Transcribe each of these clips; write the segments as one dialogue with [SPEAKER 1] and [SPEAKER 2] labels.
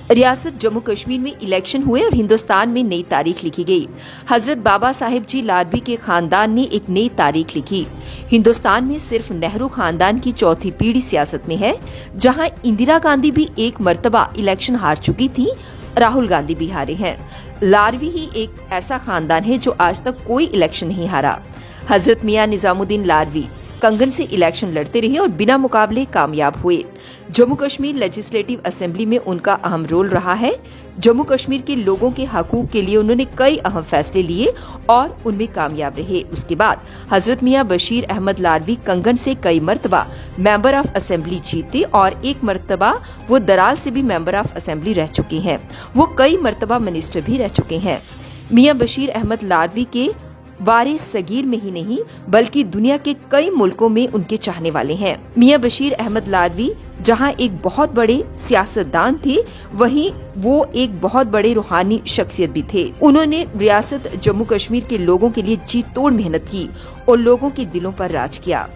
[SPEAKER 1] रियासत जम्मू कश्मीर में इलेक्शन हुए और हिंदुस्तान में नई तारीख लिखी गई। हजरत बाबा साहिब जी लाडवी के खानदान ने एक नई तारीख लिखी। हिंदुस्तान में सिर्फ नेहरू खानदान की चौथी पीढ़ी सियासत में है, जहां इंदिरा गांधी भी एक मर्तबा इलेक्शन हार चुकी थी, राहुल गांधी भी हारे हैं। लाडवी ही एक ऐसा खानदान है जो आज तक कोई इलेक्शन नहीं हारा। हजरत मियां निजामुद्दीन लाडवी कंगन से इलेक्शन लड़ते रहे और बिना मुकाबले कामयाब हुए। जम्मू कश्मीर लेजिस्लेटिव असेंबली में उनका अहम रोल रहा है। जम्मू कश्मीर के लोगों के हकूक के लिए उन्होंने कई अहम फैसले लिए और उनमें कामयाब रहे। उसके बाद हजरत मियां बशीर अहमद लाडवी कंगन से कई मर्तबा मेंबर ऑफ असेंबली जीते और एक मर्तबा वो दराल से भी मेंबर ऑफ असेंबली रह चुके हैं। वो कई मर्तबा मिनिस्टर भी रह चुके हैं। मियां बशीर अहमद लाडवी के वारिस सगीर में ही नहीं बल्कि दुनिया के कई मुल्कों में उनके चाहने वाले हैं। मियां बशीर अहमद लाडवी जहां एक बहुत बड़े सियासतदान थे, वहीं वो एक बहुत बड़े रूहानी शख्सियत भी थे। उन्होंने रियासत जम्मू कश्मीर के लोगों के लिए जी तोड़ मेहनत की और लोगों के दिलों पर राज किया।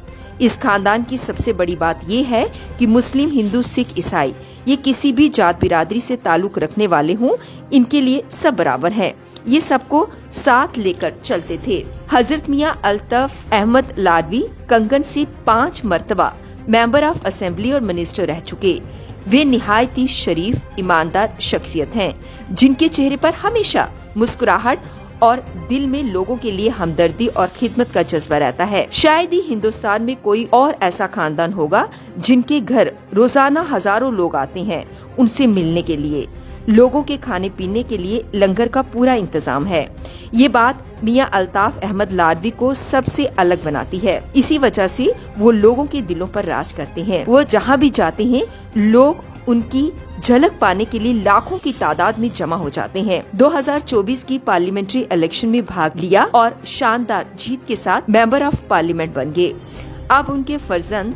[SPEAKER 1] इस खानदान की सबसे बड़ी बात ये है कि मुस्लिम, हिंदू, सिख, ईसाई ये किसी भी जात बिरादरी से ताल्लुक रखने वाले हों, इनके लिए सब बराबर हैं। ये सबको साथ लेकर चलते थे। हजरत मियां अल्ताफ अहमद लाडवी कंगन से 5 मर्तबा मेंबर ऑफ असेंबली और मिनिस्टर रह चुके। वे निहायत ही शरीफ, ईमानदार शख्सियत हैं, जिनके चेहरे पर हमेशा मुस्कुराहट और दिल में लोगों के लिए हमदर्दी और खिदमत का जज्बा रहता है। शायद ही हिंदुस्तान में कोई और ऐसा खानदान होगा जिनके घर रोजाना हजारों लोग आते हैं उनसे मिलने के लिए। लोगों के खाने पीने के लिए लंगर का पूरा इंतजाम है। ये बात मियां अल्ताफ अहमद लाडवी को सबसे अलग बनाती है। इसी वजह से वो लोगों के दिलों पर राज करते हैं। वो जहाँ भी जाते हैं, लोग उनकी झलक पाने के लिए लाखों की तादाद में जमा हो जाते हैं। 2024 की पार्लियामेंट्री इलेक्शन में भाग लिया और शानदार जीत के साथ मेंबर ऑफ पार्लियामेंट बन गए। अब उनके फर्जंद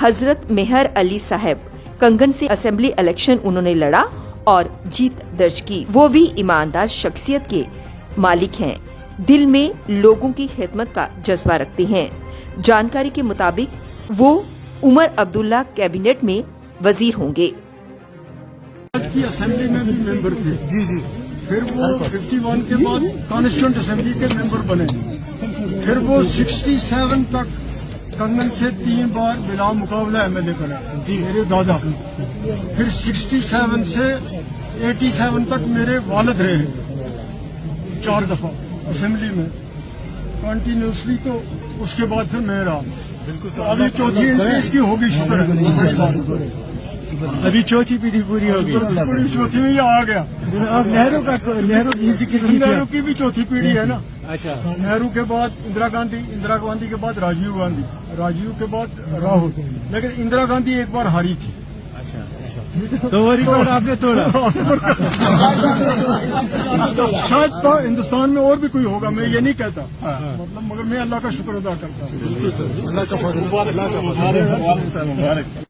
[SPEAKER 1] हजरत मेहर अली साहब कंगन से असेंबली इलेक्शन उन्होंने लड़ा और जीत दर्ज की। वो भी ईमानदार शख्सियत के मालिक हैं, दिल में लोगों की खिदमत का जज्बा रखते हैं। जानकारी के मुताबिक वो उमर अब्दुल्ला कैबिनेट में वजीर होंगे।
[SPEAKER 2] की असेंबली में भी मेंबर थे। जी जी। फिर वो 51 के बाद कॉन्स्टिट्यूंट असेंबली के मेंबर बने। फिर वो 67 तक कंगन से 3 बार बिला मुकाबला एमएलए बने। जी, मेरे दादा। फिर 67 से 87 तक मेरे वालिद रहे 4 दफा असेंबली में कंटिन्यूसली। तो उसके बाद फिर मैं रहा। बिल्कुल। अभी चौथी एंट्री इसकी होगी, शुक्र है।
[SPEAKER 3] अभी चौथी पीढ़ी पूरी होगी।
[SPEAKER 2] चौथी में ये आ गया।
[SPEAKER 3] अब नेहरू
[SPEAKER 2] की भी चौथी पीढ़ी है ना।
[SPEAKER 3] अच्छा।
[SPEAKER 2] नेहरू के बाद इंदिरा गांधी के बाद राजीव के बाद राहुल। लेकिन इंदिरा गांधी एक बार हारी थी।
[SPEAKER 3] अच्छा। तो वो रिकॉर्ड आपने तोड़ा।
[SPEAKER 2] शायद तो हिंदुस्तान में और भी कोई होगा, मैं ये नहीं कहता। मतलब मगर मैं अल्लाह का शुक्र अदा करता हूँ।